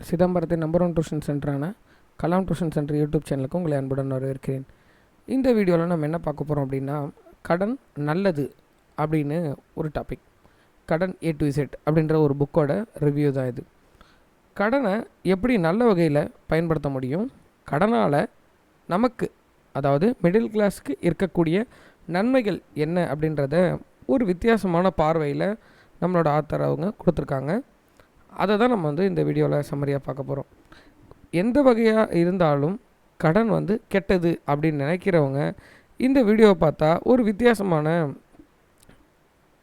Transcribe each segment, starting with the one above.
சிதம்பரத்தின் number 1 tuition சென்டரான Kalam tuition centre YouTube சேனலுக்கு உங்களை அன்புடன் வரவேற்கிறேன். இந்த வீடியோவில் நம்ம என்ன பார்க்க போகிறோம் அப்படின்னா, கடன் நல்லது அப்படின்னு ஒரு டாபிக். கடன் A to Z அப்படின்ற ஒரு புக்கோட ரிவ்யூ தான் இது. கடனை எப்படி நல்ல வகையில் பயன்படுத்த முடியும், கடனால் நமக்கு அதாவது மிடில் கிளாஸுக்கு இருக்கக்கூடிய நன்மைகள் என்ன அப்படின்றத ஒரு வித்தியாசமான பார்வையில் நம்மளோட ஆத்தர் அவங்க கொடுத்துருக்காங்க. அதை தான் நம்ம இந்த வீடியோவில் சம்மரியாக பார்க்க போகிறோம். எந்த வகையாக இருந்தாலும் கடன் கெட்டது அப்படின்னு நினைக்கிறவங்க இந்த வீடியோவை பார்த்தா ஒரு வித்தியாசமான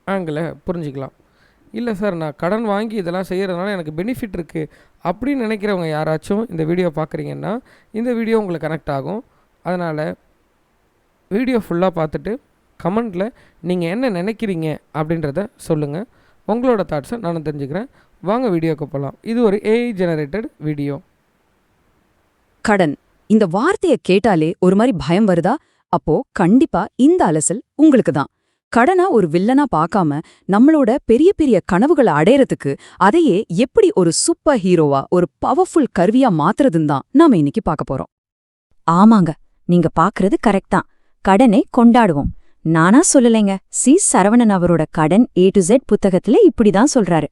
ஆங்கிளை புரிஞ்சிக்கலாம். இல்லை சார், நான் கடன் வாங்கி இதெல்லாம் செய்கிறதுனால எனக்கு பெனிஃபிட் இருக்குது அப்படின்னு நினைக்கிறவங்க யாராச்சும் இந்த வீடியோ பார்க்குறீங்கன்னா இந்த வீடியோ உங்களுக்கு கனெக்ட் ஆகும். அதனால் வீடியோ ஃபுல்லாக பார்த்துட்டு கமெண்ட்டில் நீங்கள் என்ன நினைக்கிறீங்க அப்படின்றத சொல்லுங்கள். உங்களோட தாட்ஸை நானும் தெரிஞ்சுக்கிறேன். வாங்க வீடியோக்கு போகலாம். இது ஒரு AI ஜெனரேட்டட் வீடியோ. கடன் இந்த வார்த்தையை கேட்டாலே ஒரு மாதிரி பயம் வருதா? அப்போ கண்டிப்பா இந்த அலசல் உங்களுக்கு தான். கடனா ஒரு வில்லனா பார்க்காம நம்மளோட பெரிய பெரிய கனவுகளை அடையறதுக்கு அதையே எப்படி ஒரு சூப்பர் ஹீரோவா, ஒரு பவர்ஃபுல் கருவியா மாத்துறதுன்னு தான் நாம இன்னைக்கு பார்க்க போறோம். ஆமாங்க, நீங்க பாக்குறது கரெக்ட் தான். கடனை கொண்டாடுவோம். நானா சொல்லலைங்க, சரவணன் அவரோட கடன் A to Z புத்தகத்துல இப்படிதான் சொல்றாரு.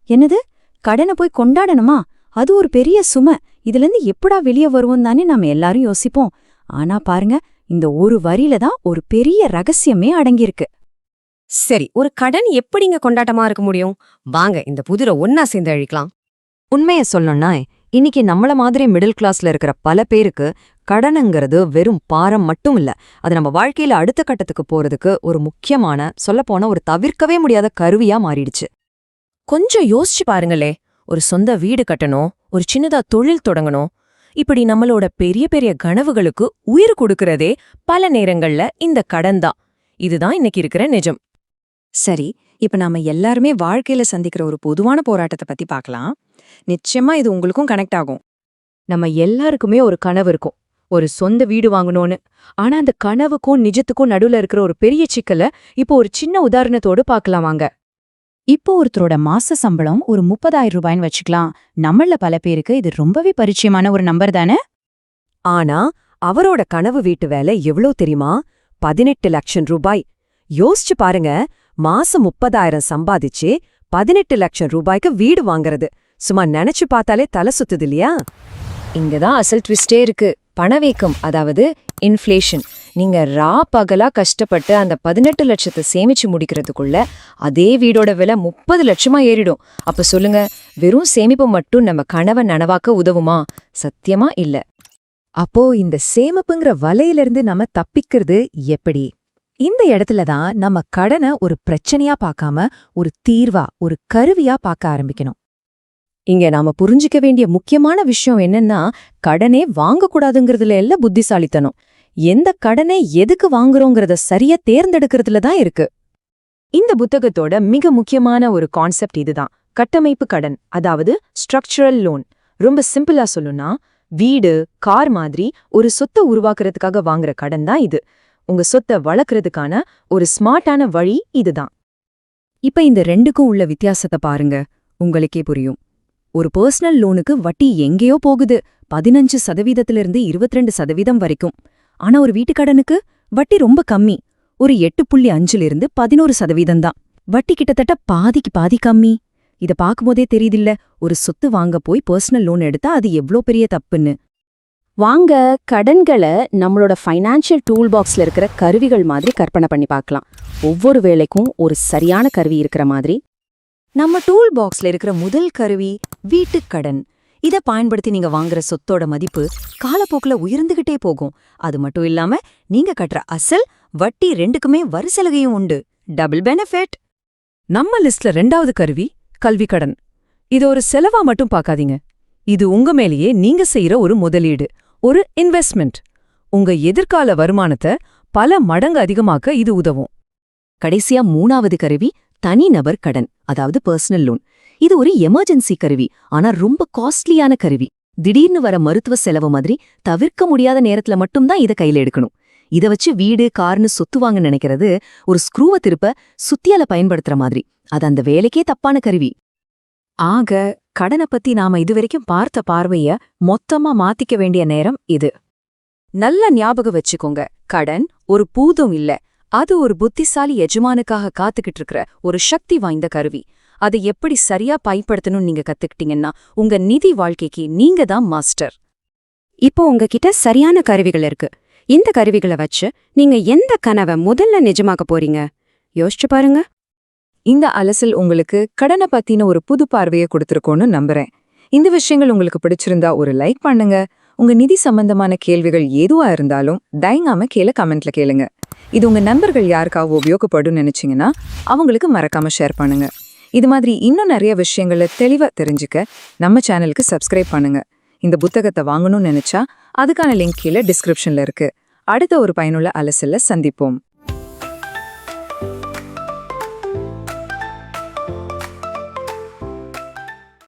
என்னது, கடனை போய் கொண்டாடணுமா? அது ஒரு பெரிய சுமை. இதுல இருந்து எப்படா வெளியே வருவோம் தானே நாம எல்லாரும் யோசிப்போம். ஆனா பாருங்க, இந்த ஒரு வரியில தான் ஒரு பெரிய ரகசியமே அடங்கியிருக்கு. சரி, ஒரு கடன் எப்படிங்க கொண்டாட்டமா இருக்க முடியும்? வாங்க இந்த புதிரை ஒன்னா சேர்ந்து அழிக்கலாம். உண்மைய சொல்லணும்னா, இன்னைக்கு நம்மள மாதிரி மிடில் கிளாஸ்ல இருக்கிற பல பேருக்கு கடனுங்கிறது வெறும் பாரம் மட்டும் இல்ல, அது நம்ம வாழ்க்கையில அடுத்த கட்டத்துக்கு போறதுக்கு ஒரு முக்கியமான, சொல்லப்போன ஒரு தவிர்க்கவே முடியாத கருவியா மாறிடுச்சு. கொஞ்சம் யோசிச்சு பாருங்களே, ஒரு சொந்த வீடு கட்டணும், ஒரு சின்னதா தொழில் தொடங்கணும், இப்படி நம்மளோட பெரிய பெரிய கனவுகளுக்கு உயிர் கொடுக்கறதே பல நேரங்கள்ல இந்த கடன் தான். இதுதான் இன்னைக்கு இருக்கிற நிஜம். சரி, இப்ப நாம எல்லாருமே வாழ்க்கையில சந்திக்கிற ஒரு பொதுவான போராட்டத்தை பத்தி பார்க்கலாம். நிச்சயமா இது உங்களுக்கும் கனெக்ட் ஆகும். நம்ம எல்லாருக்குமே ஒரு கனவு இருக்கும், ஒரு சொந்த வீடு வாங்கணும்னு. ஆனா அந்த கனவுக்கும் நிஜத்துக்கும் நடுவுல இருக்கிற ஒரு பெரிய சிக்கலை இப்போ ஒரு சின்ன உதாரணத்தோடு பார்க்கலாம் வாங்க. இப்போ ஒருத்தரோட மாச சம்பளம் ஒரு 30,000 ரூபாய்ன்னு வச்சுக்கலாம். நம்மள பல பேருக்கு இது ரொம்பவே பரிச்சயமான ஒரு நம்பர் தானே. ஆனா அவரோட கனவு வீட்டு வேலை எவ்வளோ தெரியுமா? 18 லட்சம் ரூபாய். யோசிச்சு பாருங்க, மாசம் 30,000 சம்பாதிச்சு 18 லட்சம் ரூபாய்க்கு வீடு வாங்குறது சும்மா நினைச்சு பார்த்தாலே தலை சுத்துது இல்லையா? இங்கதான் அசல் ட்விஸ்டே இருக்கு. பணவீக்கம், அதாவது இன்ஃப்ளேஷன். நீங்க பகலா கஷ்டப்பட்டு அந்த 18 லட்சத்தை சேமிச்சு முடிக்கிறதுக்குள்ள அதே வீடோட விலை 30 லட்சமா ஏறிடும். அப்ப சொல்லுங்க, வெறும் சேமிப்பு மட்டும் நம்ம கனவை நனவாக்க உதவுமா? சத்தியமா இல்ல. அப்போ இந்த சேமிப்புங்கிற வலையிலிருந்து நம்ம தப்பிக்கிறது எப்படி? இந்த இடத்துல தான் நம்ம கடனை ஒரு பிரச்சனையா பார்க்காம ஒரு தீர்வா, ஒரு கருவியா பார்க்க ஆரம்பிக்கணும். இங்க நாம புரிஞ்சிக்க வேண்டிய முக்கியமான விஷயம் என்னன்னா, கடனே வாங்கக்கூடாதுங்கிறதுல எல்லாம் புத்திசாலித்தனம். எந்த கடனை எதுக்கு வாங்குறோங்கிறத சரியா தேர்ந்தெடுக்கிறதுல தான் இருக்கு. இந்த புத்தகத்தோட மிக முக்கியமான ஒரு கான்செப்ட் இதுதான், கட்டமைப்பு கடன், அதாவது ஸ்ட்ரக்சரல் லோன். ரொம்ப சிம்பிளா சொல்லுனா, வீடு, கார் மாதிரி ஒரு சொத்தை உருவாக்குறதுக்காக வாங்குற கடன் தான் இது. உங்க சொத்தை வளர்க்கறதுக்கான ஒரு ஸ்மார்ட்டான வழி இதுதான். இப்ப இந்த ரெண்டுக்கும் உள்ள வித்தியாசத்தை பாருங்க, உங்களுக்கே புரியும். ஒரு பர்சனல் லோனுக்கு வட்டி எங்கேயோ போகுது, 15% 22% வரைக்கும். ஆனா ஒரு வீட்டுக்கடனுக்கு வட்டி ரொம்ப கம்மி, ஒரு 8.5 11% தான். வட்டி கிட்டத்தட்ட பாதிக்கு பாதி கம்மி. இத பார்க்கும்போதே தெரியுதில்ல, ஒரு சொத்து வாங்க போய் பர்சனல் லோன் எடுத்தா அது எவ்ளோ பெரிய தப்புன்னு. வாங்க, கடன்களை நம்மளோட ஃபைனான்ஷியல் டூல் பாக்ஸ்ல இருக்கிற கருவிகள் மாதிரி கற்பனை பண்ணி பார்க்கலாம். ஒவ்வொரு வேலைக்கும் ஒரு சரியான கருவி இருக்கிற மாதிரி. நம்ம டூல் பாக்ஸ்ல இருக்கிற முதல் கருவி வீட்டுக்கடன். இத பயன்படுத்தி நீங்க வாங்குற சொத்தோட மதிப்பு காலப்போக்குல உயர்ந்துகிட்டே போகும். அது மட்டும் இல்லாம நீங்க கட்டுற அசல், வட்டி ரெண்டுக்குமே வரி சலுகையும் உண்டு. Double benefit. நம்ம லிஸ்ட்ல 2வது கருவி கல்விக்கடன். இது ஒரு செலவா மட்டும் பார்க்காதீங்க, இது உங்க மேலேயே நீங்க செய்யற ஒரு முதலீடு, ஒரு இன்வெஸ்ட்மெண்ட். உங்க எதிர்கால வருமானத்தை பல மடங்கு அதிகமாக்க இது உதவும். கடைசியா 3வது கருவி தனிநபர் கடன், அதாவது பர்சனல் லோன். இது ஒரு எமர்ஜென்சி கருவி, ஆனா ரொம்ப காஸ்ட்லியான கருவி. திடீர்னு வர மருத்துவ செலவு மாதிரி தவிர்க்க முடியாத நேரத்துல மட்டும்தான் இதை கையில எடுக்கணும். இத வச்சு வீடு, கார்னு சொத்து வாங்க நினைக்கிறது ஒரு ஸ்க்ரூவை திருப்ப சுத்தியால பயன்படுத்துற மாதிரி. அது அந்த வேலைக்கே தப்பான கருவி. ஆக கடனை பத்தி நாம இதுவரைக்கும் பார்த்த பார்வைய மொத்தமா மாத்திக்க வேண்டிய நேரம் இது. நல்ல ஞாபகம் வச்சுக்கோங்க, கடன் ஒரு பூதம் இல்ல, அது ஒரு புத்திசாலி எஜமானுக்காக காத்துக்கிட்டு இருக்கிற ஒரு சக்தி வாய்ந்த கருவி. அதை எப்படி சரியா பயன்படுத்தணும்னு நீங்க கத்துக்கிட்டீங்கன்னா உங்க நிதி வாழ்க்கைக்கு நீங்க தான் மாஸ்டர். இப்போ உங்ககிட்ட சரியான கருவிகள் இருக்கு. இந்த கருவிகளை வச்சு நீங்க எந்த கனவை முதல்ல நிஜமாக்க போறீங்க? யோசிச்சு பாருங்க. இந்த அலசல் உங்களுக்கு கடனை பத்தின ஒரு புது பார்வையை கொடுத்திருக்கோன்னு நம்புறேன். இந்த விஷயங்கள் உங்களுக்கு பிடிச்சிருந்தா ஒரு லைக் பண்ணுங்க. உங்க நிதி சம்பந்தமான கேள்விகள் எதுவா இருந்தாலும் தயங்காம கீழே கமெண்ட்ல கேளுங்க. இது உங்க நண்பர்கள் யாருக்காவது உபயோகப்படும் நினைச்சீங்கன்னா அவங்களுக்கு மறக்காம ஷேர் பண்ணுங்க. இது மாதிரி இன்னும் நிறைய விஷயங்களை தெளிவா தெரிஞ்சுக்க நம்ம சேனலுக்கு சப்ஸ்கிரைப் பண்ணுங்க. இந்த புத்தகத்தை வாங்கணும்னு நினைச்சா அதுக்கான லிங்க் கீழே டிஸ்கிரிப்ஷன்ல இருக்கு. அடுத்த ஒரு பயனுள்ள அலசல்ல சந்திப்போம்.